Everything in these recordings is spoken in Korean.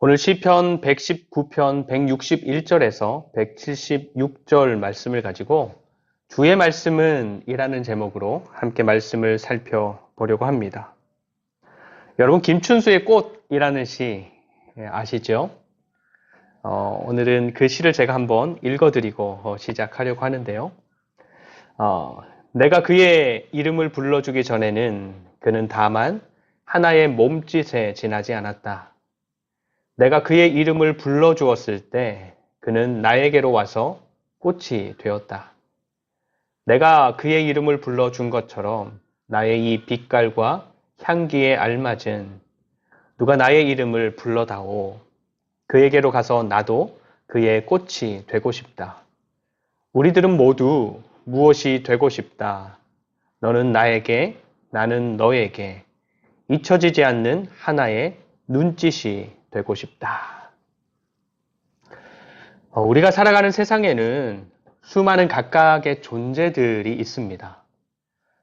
오늘 시편 119편 161절에서 176절 말씀을 가지고 주의 말씀은 이라는 제목으로 함께 말씀을 살펴보려고 합니다. 여러분 김춘수의 꽃이라는 시 아시죠? 오늘은 그 시를 제가 한번 읽어드리고 시작하려고 하는데요. 내가 그의 이름을 불러주기 전에는 그는 다만 하나의 몸짓에 지나지 않았다. 내가 그의 이름을 불러주었을 때 그는 나에게로 와서 꽃이 되었다. 내가 그의 이름을 불러준 것처럼 나의 이 빛깔과 향기에 알맞은 누가 나의 이름을 불러다오. 그에게로 가서 나도 그의 꽃이 되고 싶다. 우리들은 모두 무엇이 되고 싶다. 너는 나에게, 나는 너에게 잊혀지지 않는 하나의 눈짓이 되고 싶다. 우리가 살아가는 세상에는 수많은 각각의 존재들이 있습니다.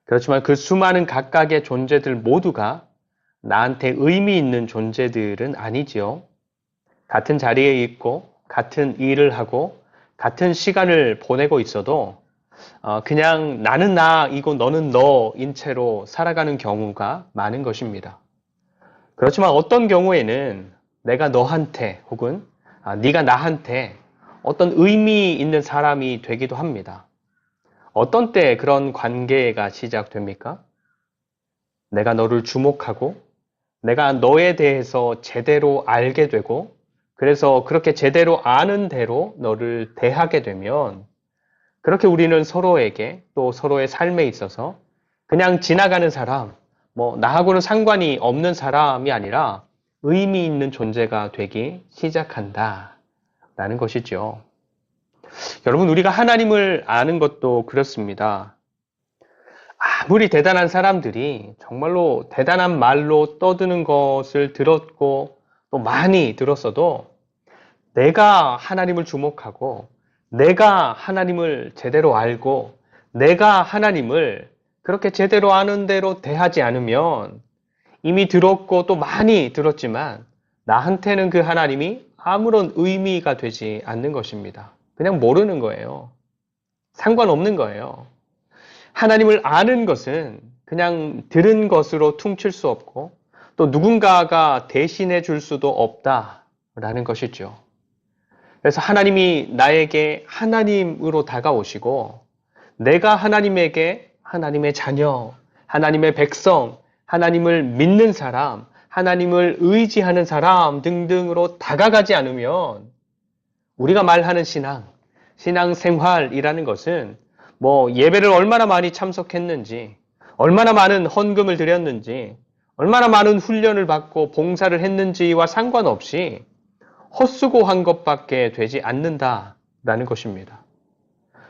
그렇지만 그 수많은 각각의 존재들 모두가 나한테 의미 있는 존재들은 아니지요. 같은 자리에 있고 같은 일을 하고 같은 시간을 보내고 있어도 그냥 나는 나이고 너는 너인 채로 살아가는 경우가 많은 것입니다. 그렇지만 어떤 경우에는 내가 너한테 혹은 네가 나한테 어떤 의미 있는 사람이 되기도 합니다. 어떤 때 그런 관계가 시작됩니까? 내가 너를 주목하고 내가 너에 대해서 제대로 알게 되고 그래서 그렇게 제대로 아는 대로 너를 대하게 되면 그렇게 우리는 서로에게 또 서로의 삶에 있어서 그냥 지나가는 사람, 나하고는 상관이 없는 사람이 아니라 의미 있는 존재가 되기 시작한다. 라는 것이죠. 여러분, 우리가 하나님을 아는 것도 그렇습니다. 아무리 대단한 사람들이 정말로 대단한 말로 떠드는 것을 들었고 또 많이 들었어도 내가 하나님을 주목하고 내가 하나님을 제대로 알고 내가 하나님을 그렇게 제대로 아는 대로 대하지 않으면 이미 들었고 또 많이 들었지만 나한테는 그 하나님이 아무런 의미가 되지 않는 것입니다. 그냥 모르는 거예요. 상관없는 거예요. 하나님을 아는 것은 그냥 들은 것으로 퉁칠 수 없고 또 누군가가 대신해 줄 수도 없다라는 것이죠. 그래서 하나님이 나에게 하나님으로 다가오시고 내가 하나님에게 하나님의 자녀, 하나님의 백성, 하나님을 믿는 사람, 하나님을 의지하는 사람 등등으로 다가가지 않으면 우리가 말하는 신앙생활이라는 것은 예배를 얼마나 많이 참석했는지, 얼마나 많은 헌금을 드렸는지, 얼마나 많은 훈련을 받고 봉사를 했는지와 상관없이 헛수고한 것밖에 되지 않는다라는 것입니다.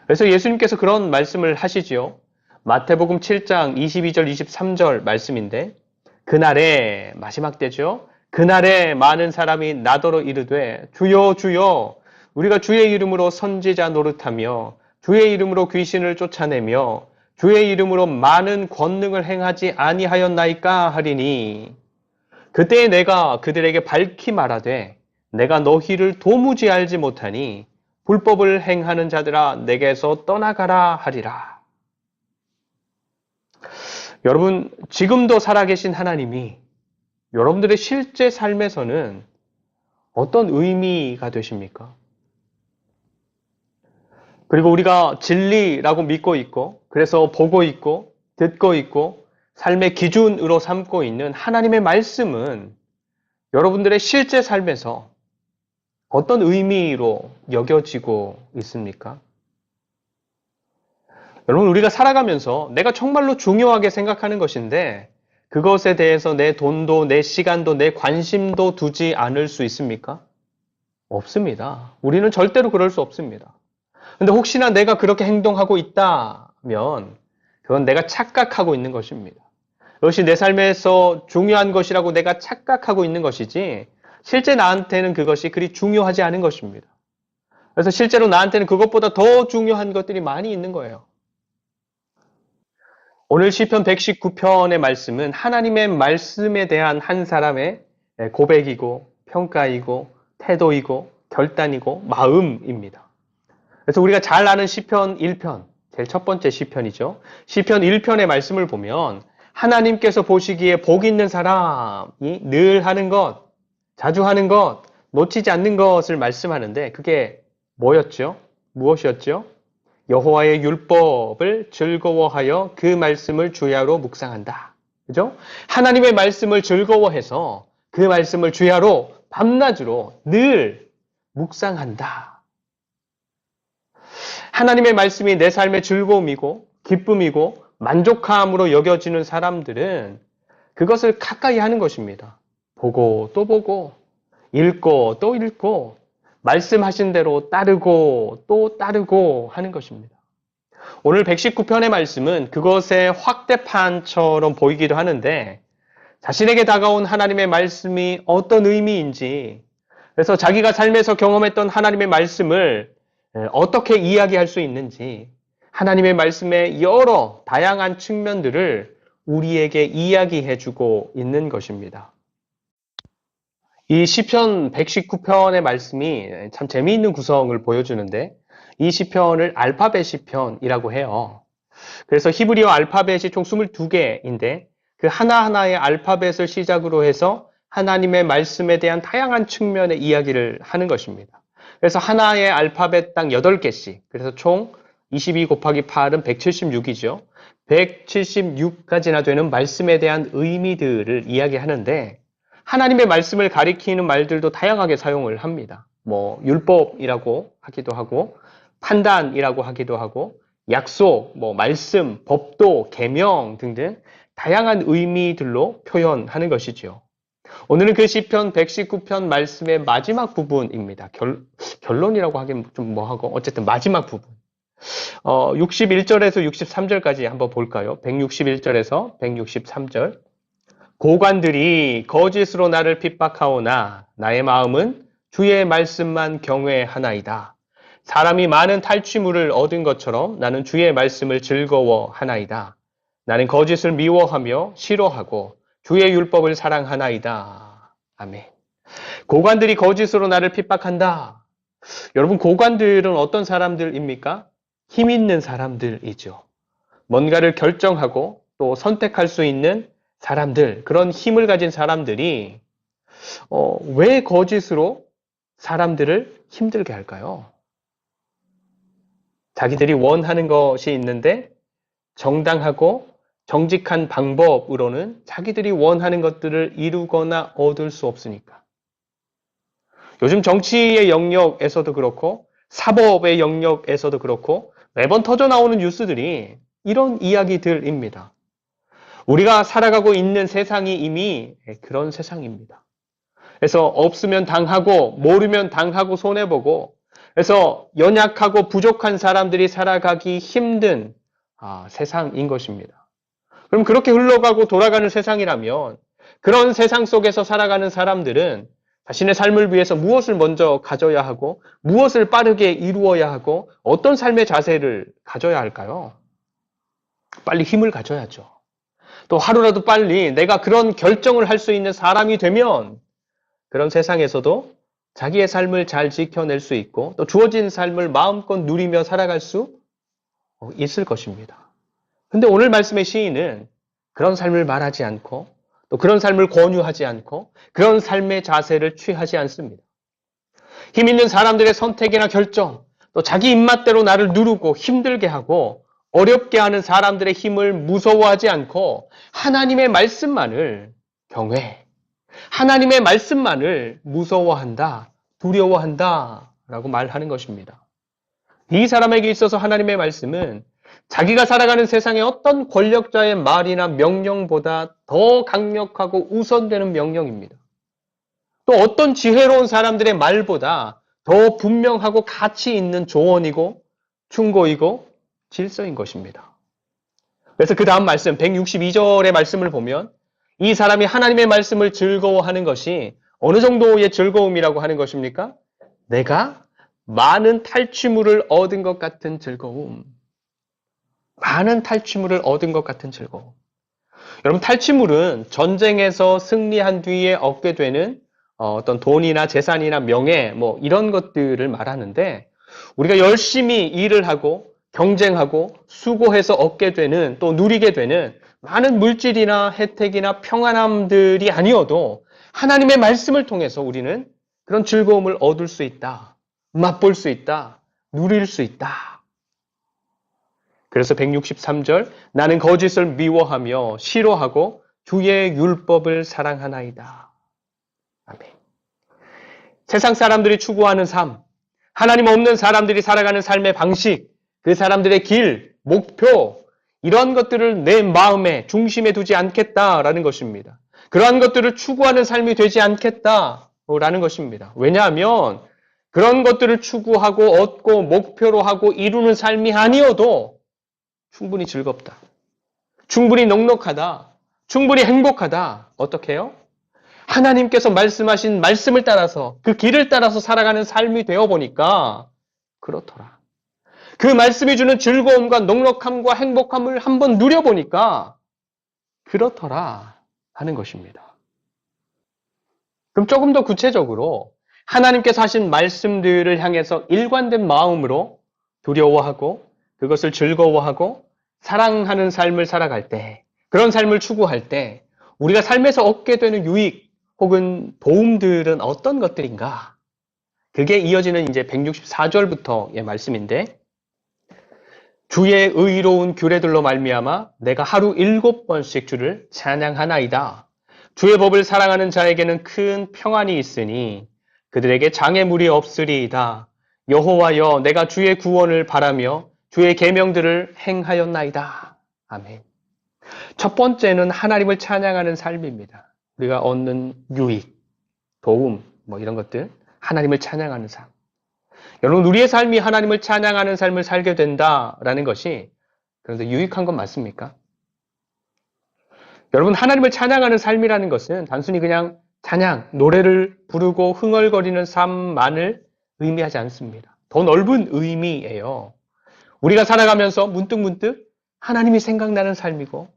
그래서 예수님께서 그런 말씀을 하시지요. 마태복음 7장 22절 23절 말씀인데 그날에 마지막 때죠. 그날에 많은 사람이 나더러 이르되 주여 주여 우리가 주의 이름으로 선지자 노릇하며 주의 이름으로 귀신을 쫓아내며 주의 이름으로 많은 권능을 행하지 아니하였나이까 하리니 그때에 내가 그들에게 밝히 말하되 내가 너희를 도무지 알지 못하니 불법을 행하는 자들아 내게서 떠나가라 하리라. 여러분, 지금도 살아계신 하나님이 여러분들의 실제 삶에서는 어떤 의미가 되십니까? 그리고 우리가 진리라고 믿고 있고, 그래서 보고 있고, 듣고 있고, 삶의 기준으로 삼고 있는 하나님의 말씀은 여러분들의 실제 삶에서 어떤 의미로 여겨지고 있습니까? 여러분, 우리가 살아가면서 내가 정말로 중요하게 생각하는 것인데 그것에 대해서 내 돈도 내 시간도 내 관심도 두지 않을 수 있습니까? 없습니다. 우리는 절대로 그럴 수 없습니다. 근데 혹시나 내가 그렇게 행동하고 있다면 그건 내가 착각하고 있는 것입니다. 그것이 내 삶에서 중요한 것이라고 내가 착각하고 있는 것이지 실제 나한테는 그것이 그리 중요하지 않은 것입니다. 그래서 실제로 나한테는 그것보다 더 중요한 것들이 많이 있는 거예요. 오늘 시편 119편의 말씀은 하나님의 말씀에 대한 한 사람의 고백이고 평가이고 태도이고 결단이고 마음입니다. 그래서 우리가 잘 아는 시편 1편, 제일 첫 번째 시편이죠. 시편 1편의 말씀을 보면 하나님께서 보시기에 복 있는 사람이 늘 하는 것, 자주 하는 것, 놓치지 않는 것을 말씀하는데 그게 뭐였죠? 무엇이었죠? 여호와의 율법을 즐거워하여 그 말씀을 주야로 묵상한다. 그죠? 하나님의 말씀을 즐거워해서 그 말씀을 주야로 밤낮으로 늘 묵상한다. 하나님의 말씀이 내 삶의 즐거움이고 기쁨이고 만족함으로 여겨지는 사람들은 그것을 가까이 하는 것입니다. 보고 또 보고 읽고 또 읽고 말씀하신 대로 따르고 또 따르고 하는 것입니다. 오늘 119편의 말씀은 그것의 확대판처럼 보이기도 하는데 자신에게 다가온 하나님의 말씀이 어떤 의미인지 그래서 자기가 삶에서 경험했던 하나님의 말씀을 어떻게 이야기할 수 있는지 하나님의 말씀의 여러 다양한 측면들을 우리에게 이야기해주고 있는 것입니다. 이 시편 119편의 말씀이 참 재미있는 구성을 보여주는데 이 시편을 알파벳 시편이라고 해요. 그래서 히브리어 알파벳이 총 22개인데 그 하나하나의 알파벳을 시작으로 해서 하나님의 말씀에 대한 다양한 측면의 이야기를 하는 것입니다. 그래서 하나의 알파벳 당 8개씩, 그래서 총 22 곱하기 8은 176이죠. 176가지나 되는 말씀에 대한 의미들을 이야기하는데 하나님의 말씀을 가리키는 말들도 다양하게 사용을 합니다. 율법이라고 하기도 하고 판단이라고 하기도 하고 약속, 말씀, 법도, 계명 등등 다양한 의미들로 표현하는 것이지요. 오늘은 그 시편 119편 말씀의 마지막 부분입니다. 결론이라고 하긴 좀 뭐하고 어쨌든 마지막 부분. 61절에서 63절까지 한번 볼까요? 161절에서 163절. 고관들이 거짓으로 나를 핍박하오나 나의 마음은 주의 말씀만 경외하나이다. 사람이 많은 탈취물을 얻은 것처럼 나는 주의 말씀을 즐거워하나이다. 나는 거짓을 미워하며 싫어하고 주의 율법을 사랑하나이다. 아멘. 고관들이 거짓으로 나를 핍박한다. 여러분, 고관들은 어떤 사람들입니까? 힘 있는 사람들이죠. 뭔가를 결정하고 또 선택할 수 있는 사람들, 그런 힘을 가진 사람들이 왜 거짓으로 사람들을 힘들게 할까요? 자기들이 원하는 것이 있는데 정당하고 정직한 방법으로는 자기들이 원하는 것들을 이루거나 얻을 수 없으니까. 요즘 정치의 영역에서도 그렇고 사법의 영역에서도 그렇고 매번 터져나오는 뉴스들이 이런 이야기들입니다. 우리가 살아가고 있는 세상이 이미 그런 세상입니다. 그래서 없으면 당하고 모르면 당하고 손해보고 그래서 연약하고 부족한 사람들이 살아가기 힘든 세상인 것입니다. 그럼 그렇게 흘러가고 돌아가는 세상이라면 그런 세상 속에서 살아가는 사람들은 자신의 삶을 위해서 무엇을 먼저 가져야 하고 무엇을 빠르게 이루어야 하고 어떤 삶의 자세를 가져야 할까요? 빨리 힘을 가져야죠. 또 하루라도 빨리 내가 그런 결정을 할 수 있는 사람이 되면 그런 세상에서도 자기의 삶을 잘 지켜낼 수 있고 또 주어진 삶을 마음껏 누리며 살아갈 수 있을 것입니다. 근데 오늘 말씀의 시인은 그런 삶을 말하지 않고 또 그런 삶을 권유하지 않고 그런 삶의 자세를 취하지 않습니다. 힘 있는 사람들의 선택이나 결정, 또 자기 입맛대로 나를 누르고 힘들게 하고 어렵게 하는 사람들의 힘을 무서워하지 않고 하나님의 말씀만을 경외, 하나님의 말씀만을 무서워한다, 두려워한다 라고 말하는 것입니다. 이 사람에게 있어서 하나님의 말씀은 자기가 살아가는 세상의 어떤 권력자의 말이나 명령보다 더 강력하고 우선되는 명령입니다. 또 어떤 지혜로운 사람들의 말보다 더 분명하고 가치 있는 조언이고 충고이고 질서인 것입니다. 그래서 그 다음 말씀 162절의 말씀을 보면 이 사람이 하나님의 말씀을 즐거워하는 것이 어느 정도의 즐거움이라고 하는 것입니까? 내가 많은 탈취물을 얻은 것 같은 즐거움. 많은 탈취물을 얻은 것 같은 즐거움. 여러분, 탈취물은 전쟁에서 승리한 뒤에 얻게 되는 어떤 돈이나 재산이나 명예, 뭐 이런 것들을 말하는데 우리가 열심히 일을 하고 경쟁하고 수고해서 얻게 되는 또 누리게 되는 많은 물질이나 혜택이나 평안함들이 아니어도 하나님의 말씀을 통해서 우리는 그런 즐거움을 얻을 수 있다. 맛볼 수 있다. 누릴 수 있다. 그래서 163절 나는 거짓을 미워하며 싫어하고 주의 율법을 사랑하나이다. 아멘. 세상 사람들이 추구하는 삶, 하나님 없는 사람들이 살아가는 삶의 방식, 그 사람들의 길, 목표, 이런 것들을 내 마음의 중심에 두지 않겠다라는 것입니다. 그러한 것들을 추구하는 삶이 되지 않겠다라는 것입니다. 왜냐하면 그런 것들을 추구하고 얻고 목표로 하고 이루는 삶이 아니어도 충분히 즐겁다. 충분히 넉넉하다. 충분히 행복하다. 어떻게 해요? 하나님께서 말씀하신 말씀을 따라서 그 길을 따라서 살아가는 삶이 되어보니까 그렇더라. 그 말씀이 주는 즐거움과 넉넉함과 행복함을 한번 누려보니까 그렇더라 하는 것입니다. 그럼 조금 더 구체적으로 하나님께서 하신 말씀들을 향해서 일관된 마음으로 두려워하고 그것을 즐거워하고 사랑하는 삶을 살아갈 때, 그런 삶을 추구할 때 우리가 삶에서 얻게 되는 유익 혹은 도움들은 어떤 것들인가? 그게 이어지는 이제 164절부터의 말씀인데 주의 의로운 규례들로 말미암아 내가 하루 7번씩 주를 찬양하나이다. 주의 법을 사랑하는 자에게는 큰 평안이 있으니 그들에게 장애물이 없으리이다. 여호와여 내가 주의 구원을 바라며 주의 계명들을 행하였나이다. 아멘. 첫 번째는 하나님을 찬양하는 삶입니다. 우리가 얻는 유익, 도움, 뭐 이런 것들, 하나님을 찬양하는 삶. 여러분, 우리의 삶이 하나님을 찬양하는 삶을 살게 된다라는 것이 그런데 유익한 건 맞습니까? 여러분, 하나님을 찬양하는 삶이라는 것은 단순히 그냥 찬양, 노래를 부르고 흥얼거리는 삶만을 의미하지 않습니다. 더 넓은 의미예요. 우리가 살아가면서 문득문득 하나님이 생각나는 삶이고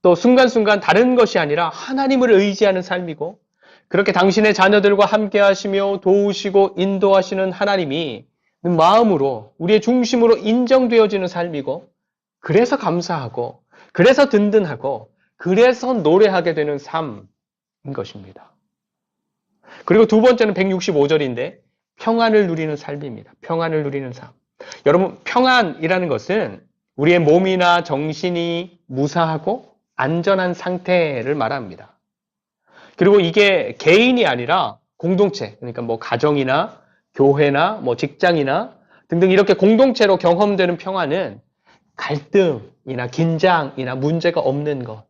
또 순간순간 다른 것이 아니라 하나님을 의지하는 삶이고 그렇게 당신의 자녀들과 함께 하시며 도우시고 인도하시는 하나님이 마음으로 우리의 중심으로 인정되어지는 삶이고 그래서 감사하고 그래서 든든하고 그래서 노래하게 되는 삶인 것입니다. 그리고 두 번째는 165절인데 평안을 누리는 삶입니다. 평안을 누리는 삶. 여러분, 평안이라는 것은 우리의 몸이나 정신이 무사하고 안전한 상태를 말합니다. 그리고 이게 개인이 아니라 공동체, 그러니까 뭐 가정이나 교회나 뭐 직장이나 등등 이렇게 공동체로 경험되는 평안은 갈등이나 긴장이나 문제가 없는 것,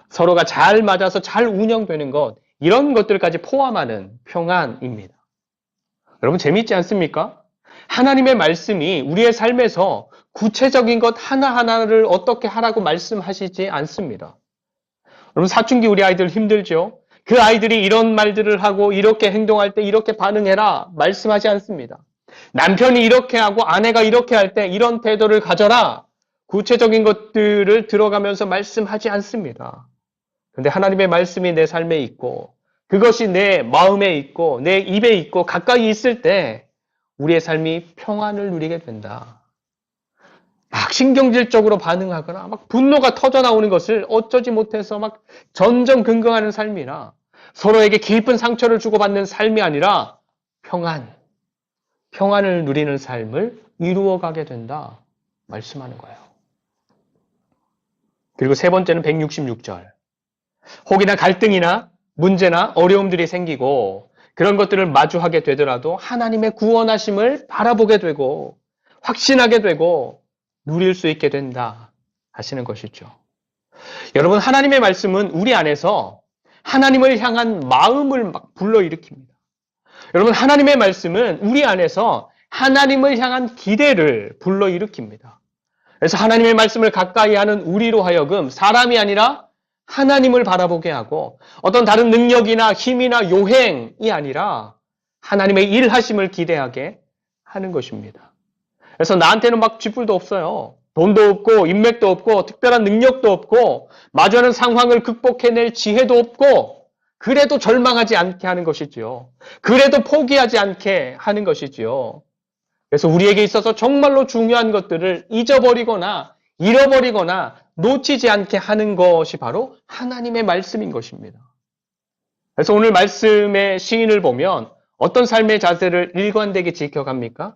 서로가 잘 맞아서 잘 운영되는 것, 이런 것들까지 포함하는 평안입니다. 여러분 재미있지 않습니까? 하나님의 말씀이 우리의 삶에서 구체적인 것 하나하나를 어떻게 하라고 말씀하시지 않습니다. 여러분 사춘기 우리 아이들 힘들죠? 그 아이들이 이런 말들을 하고 이렇게 행동할 때 이렇게 반응해라 말씀하지 않습니다. 남편이 이렇게 하고 아내가 이렇게 할 때 이런 태도를 가져라 구체적인 것들을 들어가면서 말씀하지 않습니다. 그런데 하나님의 말씀이 내 삶에 있고 그것이 내 마음에 있고 내 입에 있고 가까이 있을 때 우리의 삶이 평안을 누리게 된다. 막 신경질적으로 반응하거나 막 분노가 터져나오는 것을 어쩌지 못해서 막 전전긍긍하는 삶이나 서로에게 깊은 상처를 주고받는 삶이 아니라 평안을 누리는 삶을 이루어가게 된다 말씀하는 거예요. 그리고 세 번째는 166절. 혹이나 갈등이나 문제나 어려움들이 생기고 그런 것들을 마주하게 되더라도 하나님의 구원하심을 바라보게 되고 확신하게 되고 누릴 수 있게 된다 하시는 것이죠. 여러분 하나님의 말씀은 우리 안에서 하나님을 향한 마음을 막 불러일으킵니다. 여러분 하나님의 말씀은 우리 안에서 하나님을 향한 기대를 불러일으킵니다. 그래서 하나님의 말씀을 가까이 하는 우리로 하여금 사람이 아니라 하나님을 바라보게 하고 어떤 다른 능력이나 힘이나 요행이 아니라 하나님의 일하심을 기대하게 하는 것입니다. 그래서 나한테는 막 쥐뿔도 없어요. 돈도 없고 인맥도 없고 특별한 능력도 없고 마주하는 상황을 극복해낼 지혜도 없고 그래도 절망하지 않게 하는 것이지요. 그래도 포기하지 않게 하는 것이지요. 그래서 우리에게 있어서 정말로 중요한 것들을 잊어버리거나 잃어버리거나 놓치지 않게 하는 것이 바로 하나님의 말씀인 것입니다. 그래서 오늘 말씀의 시인을 보면 어떤 삶의 자세를 일관되게 지켜갑니까?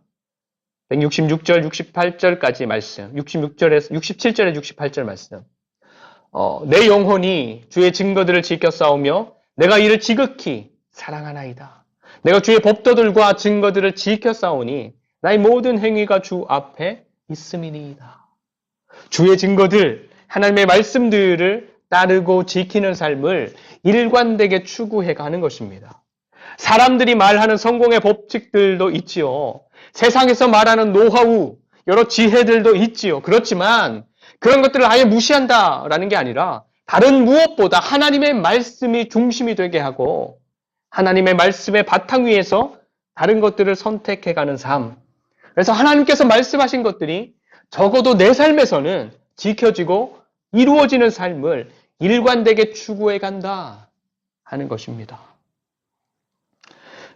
166절, 68절까지 말씀, 66절에서 67절에 68절 말씀. 내 영혼이 주의 증거들을 지켜 싸우며 내가 이를 지극히 사랑하나이다. 내가 주의 법도들과 증거들을 지켜 싸우니 나의 모든 행위가 주 앞에 있음이니이다. 주의 증거들, 하나님의 말씀들을 따르고 지키는 삶을 일관되게 추구해 가는 것입니다. 사람들이 말하는 성공의 법칙들도 있지요. 세상에서 말하는 노하우, 여러 지혜들도 있지요. 그렇지만 그런 것들을 아예 무시한다라는 게 아니라 다른 무엇보다 하나님의 말씀이 중심이 되게 하고 하나님의 말씀의 바탕 위에서 다른 것들을 선택해가는 삶. 그래서 하나님께서 말씀하신 것들이 적어도 내 삶에서는 지켜지고 이루어지는 삶을 일관되게 추구해간다 하는 것입니다.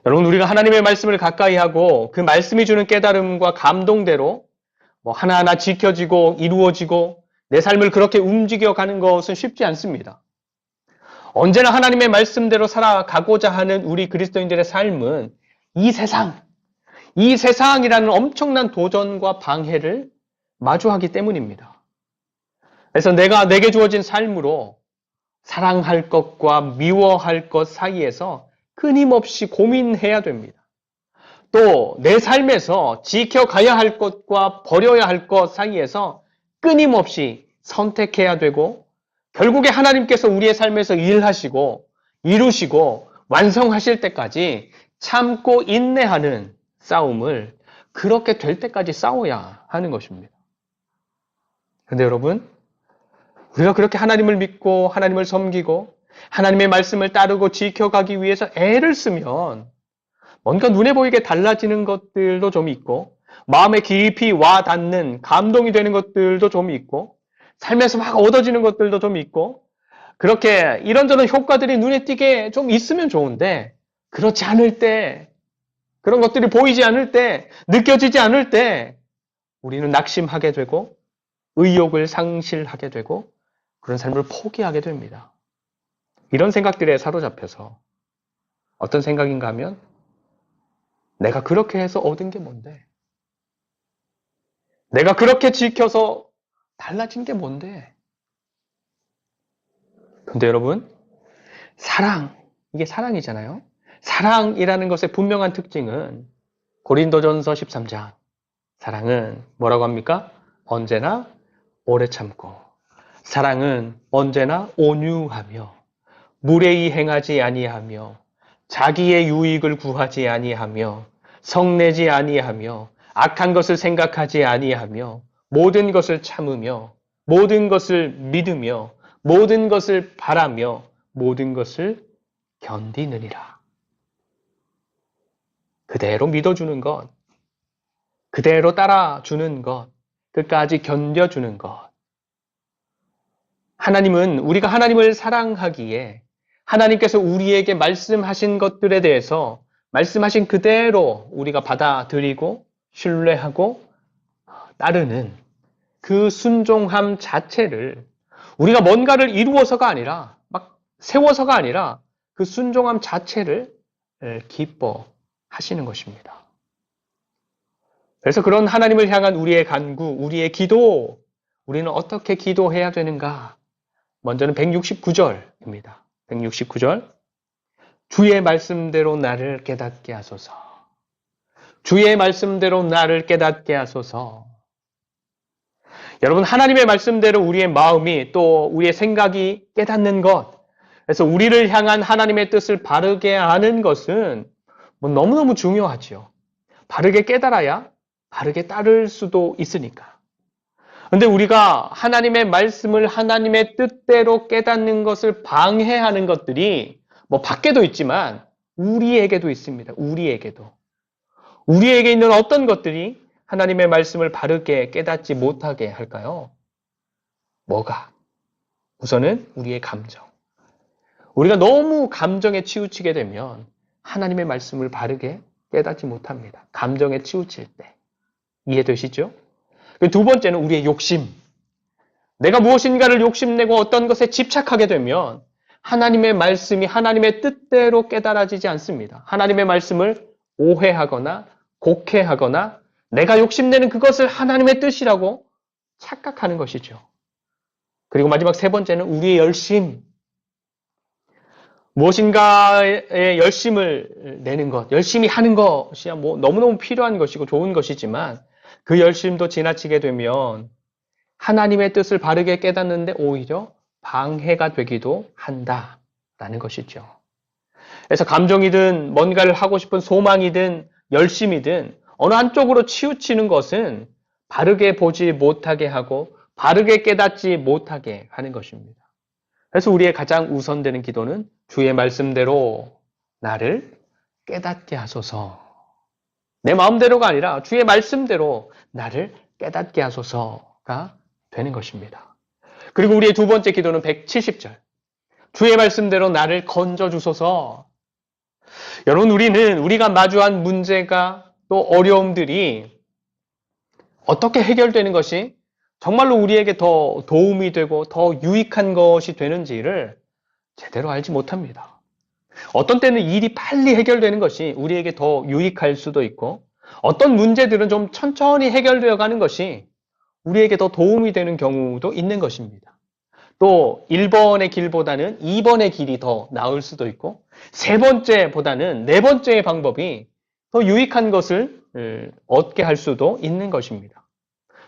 여러분, 우리가 하나님의 말씀을 가까이 하고 그 말씀이 주는 깨달음과 감동대로 하나하나 지켜지고 이루어지고 내 삶을 그렇게 움직여가는 것은 쉽지 않습니다. 언제나 하나님의 말씀대로 살아가고자 하는 우리 그리스도인들의 삶은 이 세상이라는 엄청난 도전과 방해를 마주하기 때문입니다. 그래서 내게 주어진 삶으로 사랑할 것과 미워할 것 사이에서 끊임없이 고민해야 됩니다. 또 내 삶에서 지켜가야 할 것과 버려야 할 것 사이에서 끊임없이 선택해야 되고 결국에 하나님께서 우리의 삶에서 일하시고 이루시고 완성하실 때까지 참고 인내하는 싸움을 그렇게 될 때까지 싸워야 하는 것입니다. 그런데 여러분, 우리가 그렇게 하나님을 믿고 하나님을 섬기고 하나님의 말씀을 따르고 지켜가기 위해서 애를 쓰면 뭔가 눈에 보이게 달라지는 것들도 좀 있고 마음에 깊이 와 닿는 감동이 되는 것들도 좀 있고 삶에서 막 얻어지는 것들도 좀 있고 그렇게 이런저런 효과들이 눈에 띄게 좀 있으면 좋은데 그렇지 않을 때 그런 것들이 보이지 않을 때 느껴지지 않을 때 우리는 낙심하게 되고 의욕을 상실하게 되고 그런 삶을 포기하게 됩니다. 이런 생각들에 사로잡혀서 어떤 생각인가 하면 내가 그렇게 해서 얻은 게 뭔데? 내가 그렇게 지켜서 달라진 게 뭔데? 근데 여러분, 이게 사랑이잖아요. 사랑이라는 것의 분명한 특징은 고린도전서 13장. 사랑은 뭐라고 합니까? 언제나 오래 참고. 사랑은 언제나 온유하며 무례히 행하지 아니하며 자기의 유익을 구하지 아니하며 성내지 아니하며 악한 것을 생각하지 아니하며 모든 것을 참으며 모든 것을 믿으며 모든 것을 바라며 모든 것을 견디느니라. 그대로 믿어주는 것, 그대로 따라주는 것, 끝까지 견뎌주는 것. 하나님은 우리가 하나님을 사랑하기에 하나님께서 우리에게 말씀하신 것들에 대해서 말씀하신 그대로 우리가 받아들이고 신뢰하고 따르는 그 순종함 자체를 우리가 뭔가를 이루어서가 아니라 막 세워서가 아니라 그 순종함 자체를 기뻐하시는 것입니다. 그래서 그런 하나님을 향한 우리의 간구, 우리의 기도, 우리는 어떻게 기도해야 되는가? 먼저는 169절입니다. 169절. 주의 말씀대로 나를 깨닫게 하소서. 주의 말씀대로 나를 깨닫게 하소서. 여러분, 하나님의 말씀대로 우리의 마음이 또 우리의 생각이 깨닫는 것, 그래서 우리를 향한 하나님의 뜻을 바르게 아는 것은 너무너무 중요하지요. 바르게 깨달아야 바르게 따를 수도 있으니까. 그런데 우리가 하나님의 말씀을 하나님의 뜻대로 깨닫는 것을 방해하는 것들이 밖에도 있지만 우리에게도 있습니다. 우리에게도. 우리에게 있는 어떤 것들이 하나님의 말씀을 바르게 깨닫지 못하게 할까요? 뭐가? 우선은 우리의 감정. 우리가 너무 감정에 치우치게 되면 하나님의 말씀을 바르게 깨닫지 못합니다. 감정에 치우칠 때. 이해되시죠? 두 번째는 우리의 욕심. 내가 무엇인가를 욕심내고 어떤 것에 집착하게 되면 하나님의 말씀이 하나님의 뜻대로 깨달아지지 않습니다. 하나님의 말씀을 오해하거나 곡해하거나 내가 욕심내는 그것을 하나님의 뜻이라고 착각하는 것이죠. 그리고 마지막 세 번째는 우리의 열심. 무엇인가에 열심을 내는 것, 열심히 하는 것이야 너무너무 필요한 것이고 좋은 것이지만 그 열심도 지나치게 되면 하나님의 뜻을 바르게 깨닫는데 오히려 방해가 되기도 한다라는 것이죠. 그래서 감정이든 뭔가를 하고 싶은 소망이든 열심이든 어느 한쪽으로 치우치는 것은 바르게 보지 못하게 하고 바르게 깨닫지 못하게 하는 것입니다. 그래서 우리의 가장 우선되는 기도는 주의 말씀대로 나를 깨닫게 하소서. 내 마음대로가 아니라 주의 말씀대로 나를 깨닫게 하소서가 되는 것입니다. 그리고 우리의 두 번째 기도는 170절. 주의 말씀대로 나를 건져주소서. 여러분, 우리가 마주한 문제가 또 어려움들이 어떻게 해결되는 것이 정말로 우리에게 더 도움이 되고 더 유익한 것이 되는지를 제대로 알지 못합니다. 어떤 때는 일이 빨리 해결되는 것이 우리에게 더 유익할 수도 있고 어떤 문제들은 좀 천천히 해결되어 가는 것이 우리에게 더 도움이 되는 경우도 있는 것입니다. 또 1번의 길보다는 2번의 길이 더 나을 수도 있고 세 번째보다는 네 번째의 방법이 더 유익한 것을 얻게 할 수도 있는 것입니다.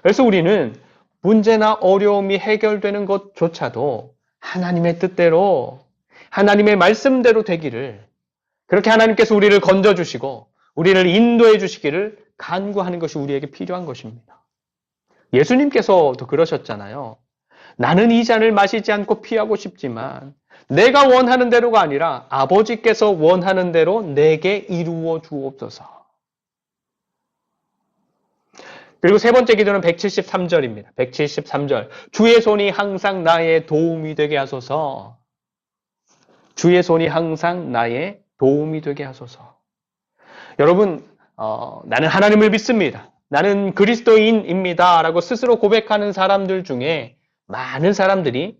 그래서 우리는 문제나 어려움이 해결되는 것조차도 하나님의 뜻대로 하나님의 말씀대로 되기를 그렇게 하나님께서 우리를 건져주시고 우리를 인도해 주시기를 간구하는 것이 우리에게 필요한 것입니다. 예수님께서도 그러셨잖아요. 나는 이 잔을 마시지 않고 피하고 싶지만 내가 원하는 대로가 아니라 아버지께서 원하는 대로 내게 이루어 주옵소서. 그리고 세 번째 기도는 173절입니다. 173절. 주의 손이 항상 나의 도움이 되게 하소서. 주의 손이 항상 나의 도움이 되게 하소서. 여러분, 나는 하나님을 믿습니다. 나는 그리스도인입니다. 라고 스스로 고백하는 사람들 중에 많은 사람들이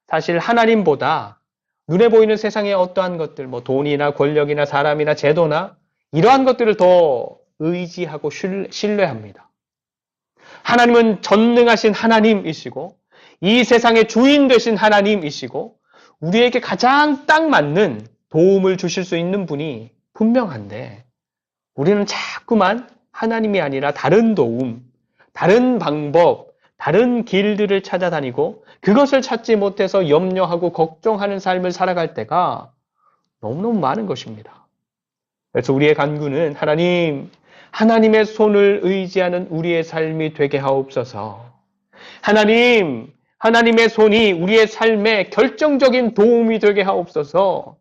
사실 하나님보다 눈에 보이는 세상의 어떠한 것들, 돈이나 권력이나 사람이나 제도나 이러한 것들을 더 의지하고 신뢰합니다. 하나님은 전능하신 하나님이시고 이 세상의 주인 되신 하나님이시고 우리에게 가장 딱 맞는 도움을 주실 수 있는 분이 분명한데 우리는 자꾸만 하나님이 아니라 다른 도움, 다른 방법, 다른 길들을 찾아다니고 그것을 찾지 못해서 염려하고 걱정하는 삶을 살아갈 때가 너무너무 많은 것입니다. 그래서 우리의 간구는 하나님의 손을 의지하는 우리의 삶이 되게 하옵소서. 하나님의 손이 우리의 삶에 결정적인 도움이 되게 하옵소서.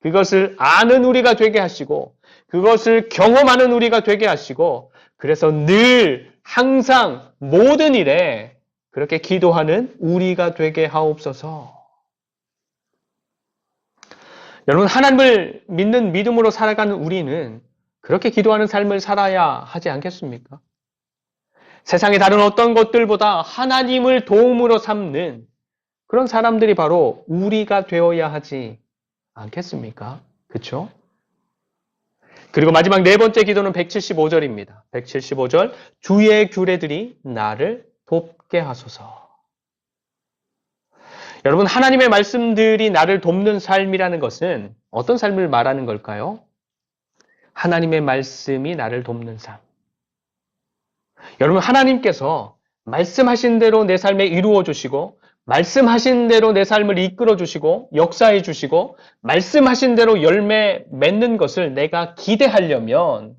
그것을 아는 우리가 되게 하시고 그것을 경험하는 우리가 되게 하시고 그래서 늘 항상 모든 일에 그렇게 기도하는 우리가 되게 하옵소서. 여러분, 하나님을 믿는 믿음으로 살아가는 우리는 그렇게 기도하는 삶을 살아야 하지 않겠습니까? 세상의 다른 어떤 것들보다 하나님을 도움으로 삼는 그런 사람들이 바로 우리가 되어야 하지 않겠습니까? 그렇죠? 그리고 마지막 네 번째 기도는 175절입니다. 175절. 주의 규례들이 나를 돕게 하소서. 여러분, 하나님의 말씀들이 나를 돕는 삶이라는 것은 어떤 삶을 말하는 걸까요? 하나님의 말씀이 나를 돕는 삶. 여러분, 하나님께서 말씀하신 대로 내 삶에 이루어 주시고 말씀하신 대로 내 삶을 이끌어 주시고 역사해 주시고 말씀하신 대로 열매 맺는 것을 내가 기대하려면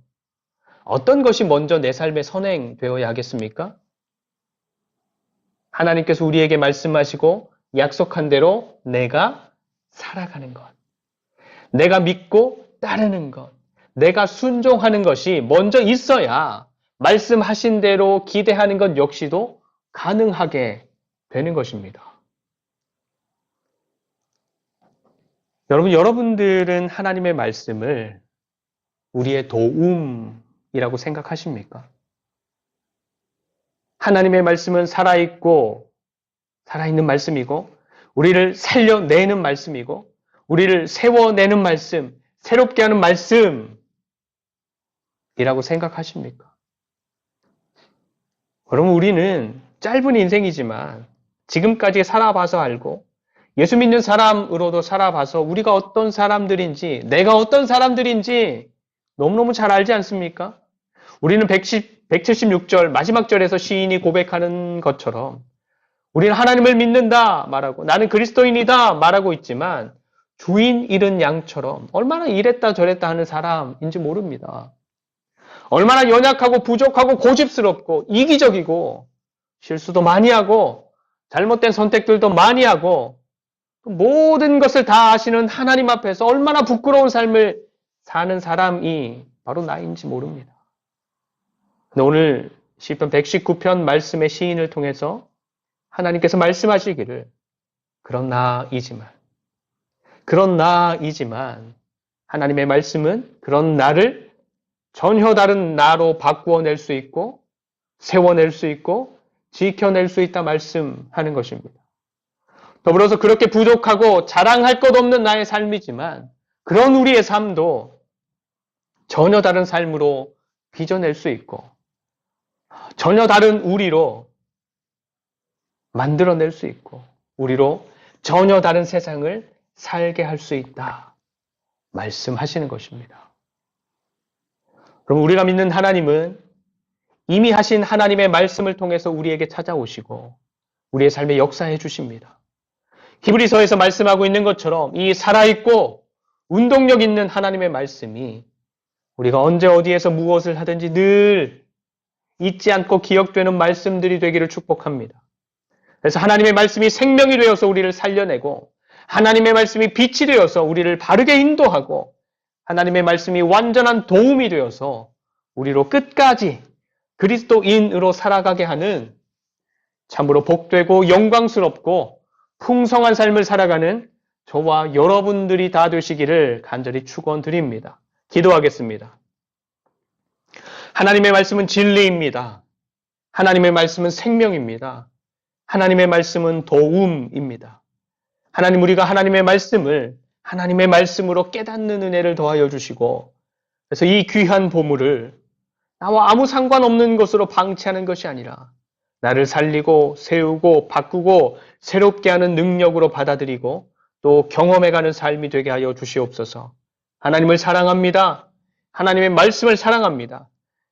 어떤 것이 먼저 내 삶에 선행되어야 하겠습니까? 하나님께서 우리에게 말씀하시고 약속한 대로 내가 살아가는 것. 내가 믿고 따르는 것. 내가 순종하는 것이 먼저 있어야 말씀하신 대로 기대하는 것 역시도 가능하게 되는 것입니다. 여러분들은 하나님의 말씀을 우리의 도움이라고 생각하십니까? 하나님의 말씀은 살아있는 말씀이고, 우리를 살려내는 말씀이고, 우리를 세워내는 말씀, 새롭게 하는 말씀이라고 생각하십니까? 그러면 우리는 짧은 인생이지만 지금까지 살아봐서 알고, 예수 믿는 사람으로도 살아봐서 우리가 어떤 사람들인지, 내가 어떤 사람들인지 너무너무 잘 알지 않습니까? 우리는 176절 마지막 절에서 시인이 고백하는 것처럼 우리는 하나님을 믿는다 말하고 나는 그리스도인이다 말하고 있지만 주인 잃은 양처럼 얼마나 이랬다 저랬다 하는 사람인지 모릅니다. 얼마나 연약하고 부족하고 고집스럽고 이기적이고 실수도 많이 하고 잘못된 선택들도 많이 하고 모든 것을 다 아시는 하나님 앞에서 얼마나 부끄러운 삶을 사는 사람이 바로 나인지 모릅니다. 근데 오늘 시편 119편 말씀의 시인을 통해서 하나님께서 말씀하시기를 그런 나이지만 하나님의 말씀은 그런 나를 전혀 다른 나로 바꾸어낼 수 있고 세워낼 수 있고 지켜낼 수 있다 말씀하는 것입니다. 더불어서 그렇게 부족하고 자랑할 것 없는 나의 삶이지만 그런 우리의 삶도 전혀 다른 삶으로 빚어낼 수 있고 전혀 다른 우리로 만들어낼 수 있고 우리로 전혀 다른 세상을 살게 할 수 있다 말씀하시는 것입니다. 그럼 우리가 믿는 하나님은 이미 하신 하나님의 말씀을 통해서 우리에게 찾아오시고 우리의 삶에 역사해 주십니다. 히브리서에서 말씀하고 있는 것처럼 이 살아있고 운동력 있는 하나님의 말씀이 우리가 언제 어디에서 무엇을 하든지 늘 잊지 않고 기억되는 말씀들이 되기를 축복합니다. 그래서 하나님의 말씀이 생명이 되어서 우리를 살려내고 하나님의 말씀이 빛이 되어서 우리를 바르게 인도하고 하나님의 말씀이 완전한 도움이 되어서 우리로 끝까지 그리스도인으로 살아가게 하는 참으로 복되고 영광스럽고 풍성한 삶을 살아가는 저와 여러분들이 다 되시기를 간절히 축원드립니다. 기도하겠습니다. 하나님의 말씀은 진리입니다. 하나님의 말씀은 생명입니다. 하나님의 말씀은 도움입니다. 하나님, 우리가 하나님의 말씀을 하나님의 말씀으로 깨닫는 은혜를 더하여 주시고 그래서 이 귀한 보물을 나와 아무 상관없는 것으로 방치하는 것이 아니라 나를 살리고 세우고 바꾸고 새롭게 하는 능력으로 받아들이고 또 경험해가는 삶이 되게 하여 주시옵소서. 하나님을 사랑합니다. 하나님의 말씀을 사랑합니다.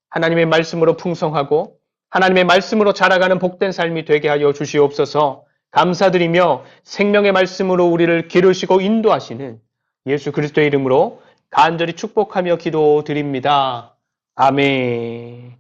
하나님의 말씀으로 풍성하고 하나님의 말씀으로 자라가는 복된 삶이 되게 하여 주시옵소서. 감사드리며 생명의 말씀으로 우리를 기르시고 인도하시는 예수 그리스도의 이름으로 간절히 축복하며 기도드립니다. 아멘.